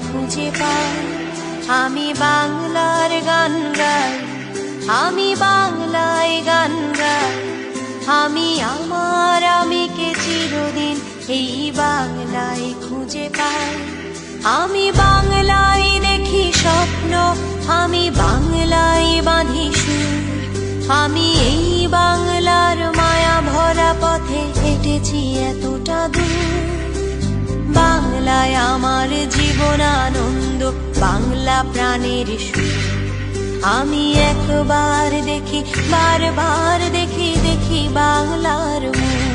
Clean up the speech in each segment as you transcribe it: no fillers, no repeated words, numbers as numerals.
খুঁজে পাই। আমি বাংলার গান গাই, আমি বাংলায় গান গাই, আমি আমার আমিকে চিরদিন এই বাংলায় খুঁজে পাই। আমি বাংলায় দেখি স্বপ্ন, আমি বাংলায় বাঁধি সুর, আমি এই বাংলার মায়া ভরা পথে হেঁটেছি এতটা দূর। বাংলায় আমার জীবন আনন্দ, বাংলা প্রাণের সুর। আমি একবার দেখি, বারবার দেখি, দেখি বাংলার মুখ।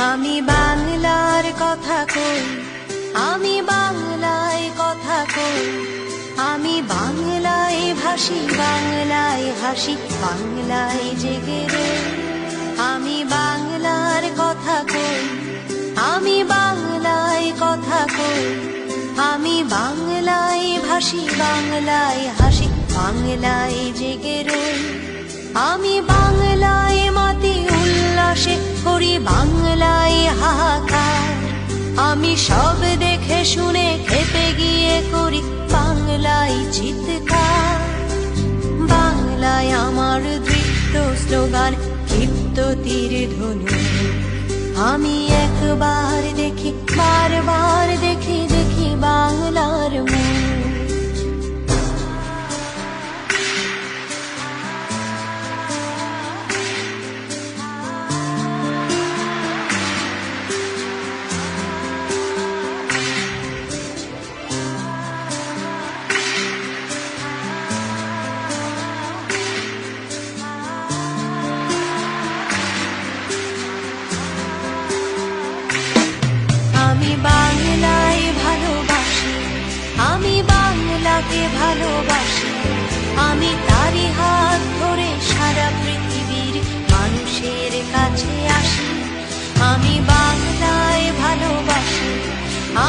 আমি বাংলার কথা কই, আমি বাংলায় কথা কই, আমি বাংলায় ভাসি, বাংলায় হাসি, বাংলায় জেগে রই। আমি বাংলার কথা কই, আমি বাংলায় কথা কই, আমি বাংলায় ভাসি, বাংলায় হাসি, বাংলায় জেগে রই। আমি বাংলায় মাতি উল্লাসে করি, বাংলায় হাহাকার, আমি সব দেখে শুনে খেপে গিয়ে করি বাংলায় চিৎকার। বাংলায় আমার দৃপ্ত স্লোগান, ক্ষিপ্ত তীর ধনু। আমি একবার দেখি, বারবার দেখি, দেখি বাংলার মুখ। আমি বাংলায় ভালোবাসি, আমি বাংলাকে ভালোবাসি, আমি তারই হাত ধরে সারা পৃথিবীর মানুষের কাছে আসি। আমি বাংলায় ভালোবাসি,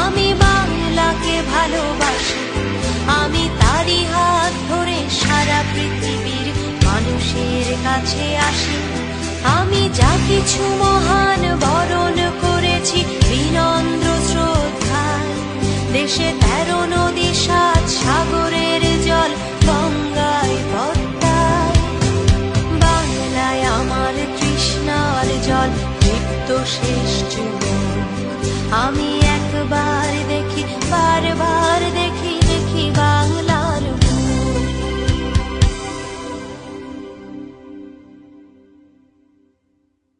আমি বাংলাকে ভালোবাসি, আমি তারই হাত ধরে সারা পৃথিবীর মানুষের কাছে আসি। আমি যা কিছু মহান বরণ করেছি বিনম্র শ্রদ্ধায়, দেশে 13 নদী 7 সাগরের জল, গঙ্গায় পদ্মায়। বাংলায় আমার তৃষ্ণার জল, তৃপ্ত শেষ যুবক। আমি